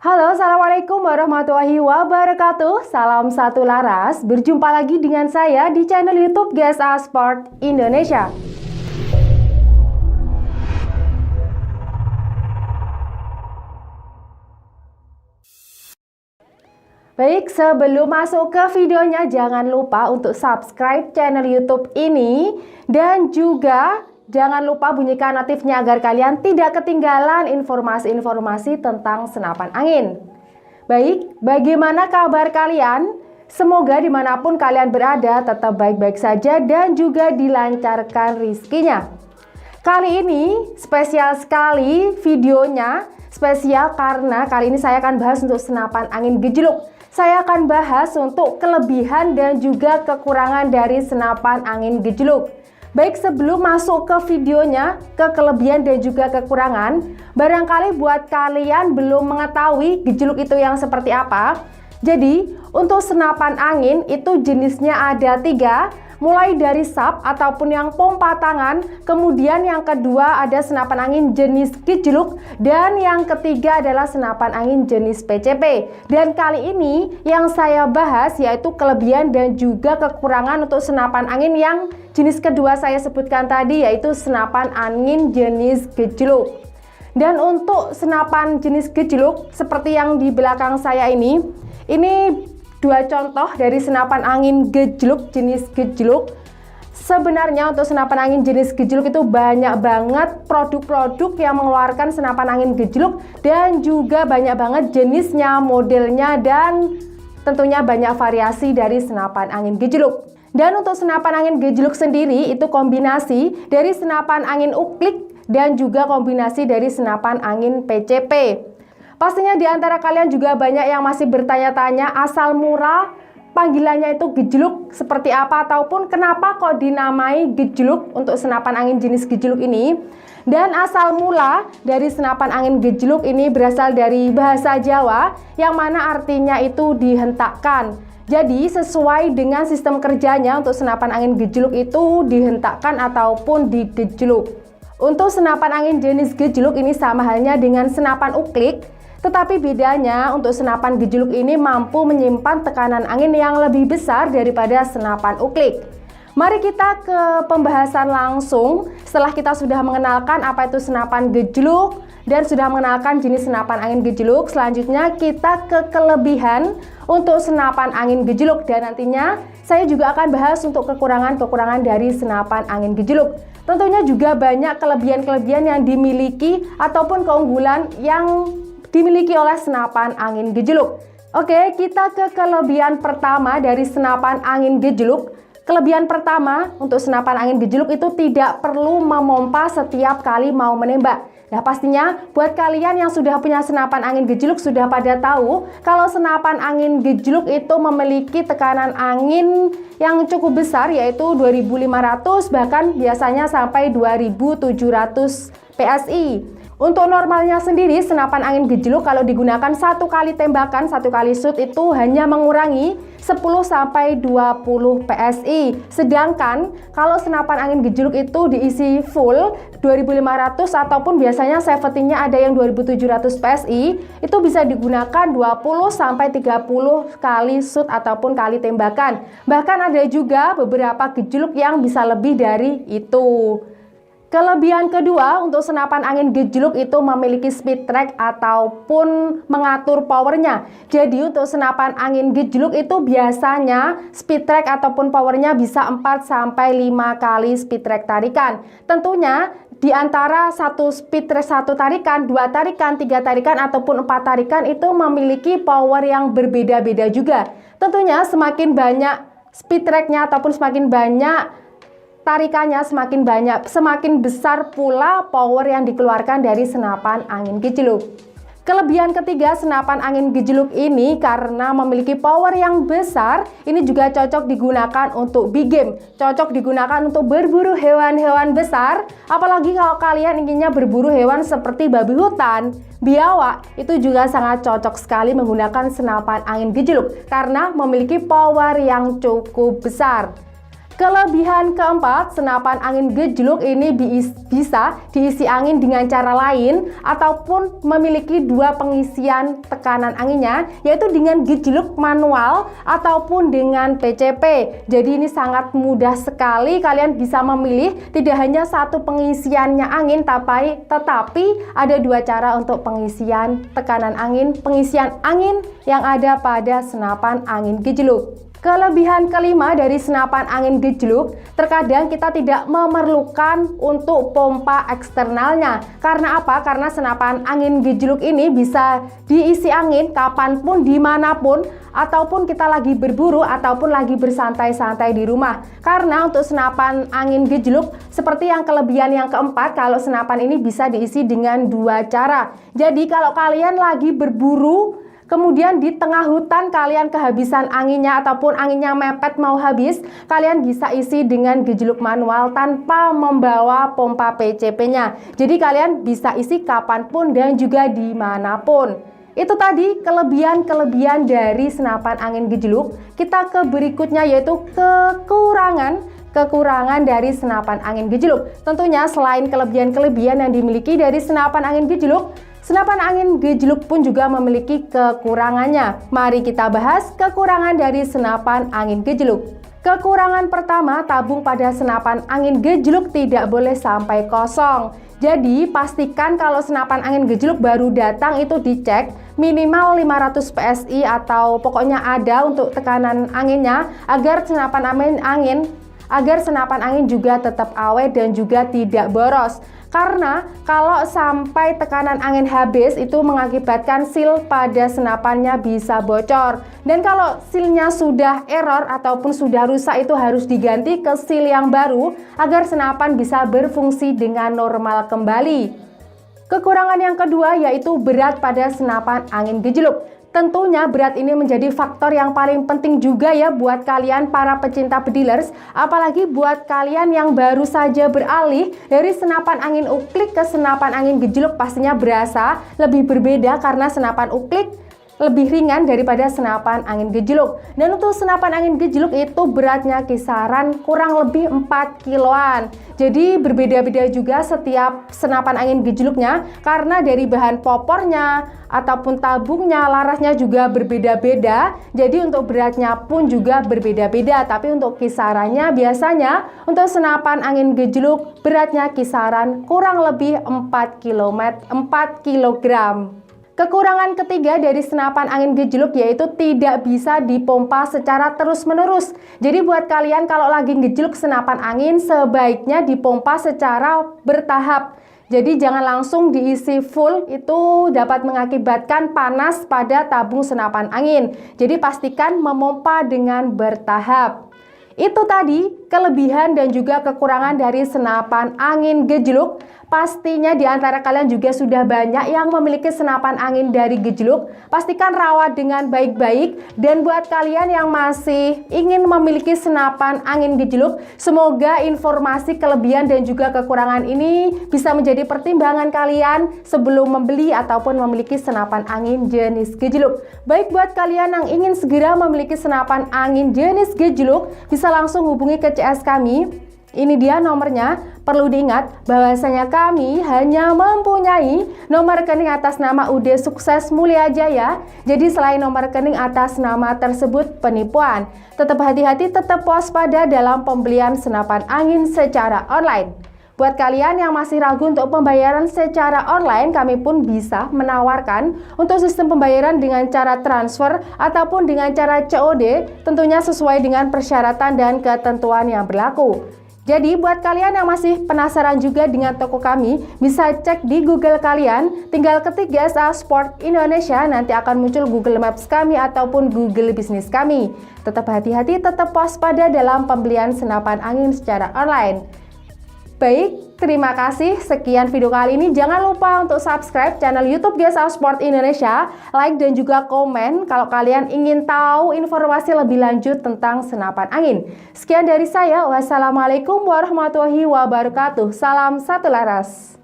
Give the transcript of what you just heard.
Halo, Assalamualaikum warahmatullahi wabarakatuh. Salam satu laras. Berjumpa lagi dengan saya di channel YouTube GSA Sport Indonesia. Baik, sebelum masuk ke videonya, jangan lupa untuk subscribe channel YouTube ini dan juga jangan lupa bunyikan notifnya agar kalian tidak ketinggalan informasi-informasi tentang senapan angin. Baik, bagaimana kabar kalian? Semoga dimanapun kalian berada tetap baik-baik saja dan juga dilancarkan rizkinya. Kali ini spesial sekali videonya, spesial karena kali ini saya akan bahas untuk senapan angin gejluk. Saya akan bahas untuk kelebihan dan juga kekurangan dari senapan angin gejluk. Baik, sebelum masuk ke videonya, ke kelebihan dan juga kekurangan, barangkali buat kalian belum mengetahui gejluk itu yang seperti apa. Jadi, untuk senapan angin itu jenisnya ada 3, mulai dari sub ataupun yang pompa tangan, kemudian yang kedua ada senapan angin jenis gejluk, dan yang ketiga adalah senapan angin jenis PCP. Dan kali ini yang saya bahas yaitu kelebihan dan juga kekurangan untuk senapan angin yang jenis kedua saya sebutkan tadi, yaitu senapan angin jenis gejluk. Dan untuk senapan jenis gejluk seperti yang di belakang saya ini 2 contoh dari senapan angin gejluk jenis gejluk. Sebenarnya untuk senapan angin jenis gejluk itu banyak banget produk-produk yang mengeluarkan senapan angin gejluk, dan juga banyak banget jenisnya, modelnya, dan tentunya banyak variasi dari senapan angin gejluk. Dan untuk senapan angin gejluk sendiri itu kombinasi dari senapan angin uklik dan juga kombinasi dari senapan angin PCP. Pastinya di antara kalian juga banyak yang masih bertanya-tanya asal mula panggilannya itu gejluk seperti apa, ataupun kenapa kok dinamai gejluk untuk senapan angin jenis gejluk ini. Dan asal mula dari senapan angin gejluk ini berasal dari bahasa Jawa yang mana artinya itu dihentakkan. Jadi sesuai dengan sistem kerjanya untuk senapan angin gejluk itu dihentakkan ataupun digejluk. Untuk senapan angin jenis gejluk ini sama halnya dengan senapan uklik, tetapi bedanya untuk senapan gejluk ini mampu menyimpan tekanan angin yang lebih besar daripada senapan uklik. Mari kita ke pembahasan langsung. Setelah kita sudah mengenalkan apa itu senapan gejluk dan sudah mengenalkan jenis senapan angin gejluk, selanjutnya kita ke kelebihan untuk senapan angin gejluk, dan nantinya saya juga akan bahas untuk kekurangan-kekurangan dari senapan angin gejluk. Tentunya juga banyak kelebihan-kelebihan yang dimiliki ataupun keunggulan yang dimiliki oleh senapan angin gejluk. Oke, kita ke kelebihan pertama dari senapan angin gejluk. Kelebihan pertama untuk senapan angin gejluk itu tidak perlu memompa setiap kali mau menembak. Nah, pastinya buat kalian yang sudah punya senapan angin gejluk sudah pada tahu kalau senapan angin gejluk itu memiliki tekanan angin yang cukup besar, yaitu 2500 bahkan biasanya sampai 2700 PSI. Untuk normalnya sendiri senapan angin gejluk kalau digunakan 1 kali tembakan, 1 kali shoot itu hanya mengurangi 10-20 PSI. Sedangkan kalau senapan angin gejluk itu diisi full 2500 ataupun biasanya safety-nya ada yang 2700 PSI, itu bisa digunakan 20-30 kali shoot ataupun kali tembakan. Bahkan ada juga beberapa gejluk yang bisa lebih dari itu. Kelebihan kedua untuk senapan angin gejluk itu memiliki speed track ataupun mengatur powernya. Jadi untuk senapan angin gejluk itu biasanya speed track ataupun powernya bisa 4-5 kali speed track tarikan. Tentunya di antara satu tarikan, 2 tarikan, 3 tarikan ataupun 4 tarikan itu memiliki power yang berbeda-beda juga. Tentunya semakin banyak speed tracknya ataupun semakin banyak tarikannya, semakin banyak, semakin besar pula power yang dikeluarkan dari senapan angin gejluk. Kelebihan ketiga senapan angin gejluk ini karena memiliki power yang besar, ini juga cocok digunakan untuk big game, cocok digunakan untuk berburu hewan-hewan besar, apalagi kalau kalian inginnya berburu hewan seperti babi hutan, biawak, itu juga sangat cocok sekali menggunakan senapan angin gejluk karena memiliki power yang cukup besar. Kelebihan keempat, senapan angin gejluk ini bisa diisi angin dengan cara lain ataupun memiliki dua pengisian tekanan anginnya, yaitu dengan gejluk manual ataupun dengan PCP. Jadi ini sangat mudah sekali, kalian bisa memilih tidak hanya satu pengisiannya angin, tetapi ada dua cara untuk pengisian tekanan angin, pengisian angin yang ada pada senapan angin gejluk. Kelebihan kelima dari senapan angin gejluk, terkadang kita tidak memerlukan untuk pompa eksternalnya. Karena apa? Karena senapan angin gejluk ini bisa diisi angin kapanpun, dimanapun, ataupun kita lagi berburu ataupun lagi bersantai-santai di rumah. Karena untuk senapan angin gejluk, seperti yang kelebihan yang keempat, kalau senapan ini bisa diisi dengan dua cara. Jadi kalau kalian lagi berburu, kemudian di tengah hutan kalian kehabisan anginnya ataupun anginnya mepet mau habis, kalian bisa isi dengan gejluk manual tanpa membawa pompa PCP-nya. Jadi kalian bisa isi kapanpun dan juga dimanapun. Itu tadi kelebihan-kelebihan dari senapan angin gejluk. Kita ke berikutnya, yaitu kekurangan dari senapan angin gejluk. Tentunya selain kelebihan-kelebihan yang dimiliki dari senapan angin gejluk, senapan angin gejluk pun juga memiliki kekurangannya. Mari kita bahas kekurangan dari senapan angin gejluk. Kekurangan pertama, tabung pada senapan angin gejluk tidak boleh sampai kosong. Jadi pastikan kalau senapan angin gejluk baru datang itu dicek minimal 500 PSI atau pokoknya ada untuk tekanan anginnya agar senapan angin juga tetap awet dan juga tidak boros. Karena kalau sampai tekanan angin habis itu mengakibatkan seal pada senapannya bisa bocor. Dan kalau sealnya sudah error ataupun sudah rusak, itu harus diganti ke seal yang baru agar senapan bisa berfungsi dengan normal kembali. Kekurangan yang kedua yaitu berat pada senapan angin gejluk. Tentunya berat ini menjadi faktor yang paling penting juga ya buat kalian para pecinta pedilers, apalagi buat kalian yang baru saja beralih dari senapan angin uklik ke senapan angin gejluk, pastinya berasa lebih berbeda karena senapan uklik lebih ringan daripada senapan angin gejluk. Dan untuk senapan angin gejluk itu beratnya kisaran kurang lebih 4 kiloan. Jadi berbeda-beda juga setiap senapan angin gejluknya karena dari bahan popornya ataupun tabungnya, larasnya juga berbeda-beda. Jadi untuk beratnya pun juga berbeda-beda. Tapi untuk kisarannya biasanya untuk senapan angin gejluk beratnya kisaran kurang lebih 4 kilogram. Kekurangan ketiga dari senapan angin gejluk yaitu tidak bisa dipompa secara terus-menerus. Jadi buat kalian kalau lagi gejluk senapan angin sebaiknya dipompa secara bertahap. Jadi jangan langsung diisi full, itu dapat mengakibatkan panas pada tabung senapan angin. Jadi pastikan memompa dengan bertahap. Itu tadi kelebihan dan juga kekurangan dari senapan angin gejluk. Pastinya di antara kalian juga sudah banyak yang memiliki senapan angin dari gejluk. Pastikan rawat dengan baik-baik. Dan buat kalian yang masih ingin memiliki senapan angin gejluk, semoga informasi kelebihan dan juga kekurangan ini bisa menjadi pertimbangan kalian sebelum membeli ataupun memiliki senapan angin jenis gejluk. Baik buat kalian yang ingin segera memiliki senapan angin jenis gejluk, bisa langsung hubungi ke CS kami. Ini dia nomornya. Perlu diingat bahwasanya kami hanya mempunyai nomor rekening atas nama UD Sukses Mulia Jaya. Jadi selain nomor rekening atas nama tersebut penipuan, tetap hati-hati, tetap waspada dalam pembelian senapan angin secara online. Buat kalian yang masih ragu untuk pembayaran secara online, kami pun bisa menawarkan untuk sistem pembayaran dengan cara transfer ataupun dengan cara COD, tentunya sesuai dengan persyaratan dan ketentuan yang berlaku. Jadi buat kalian yang masih penasaran juga dengan toko kami, bisa cek di Google kalian, tinggal ketik GSA Sport Indonesia, nanti akan muncul Google Maps kami ataupun Google Bisnis kami. Tetap hati-hati, tetap waspada dalam pembelian senapan angin secara online. Baik, terima kasih. Sekian video kali ini. Jangan lupa untuk subscribe channel YouTube GSA Sport Indonesia, like dan juga komen kalau kalian ingin tahu informasi lebih lanjut tentang senapan angin. Sekian dari saya. Wassalamualaikum warahmatullahi wabarakatuh. Salam satu laras.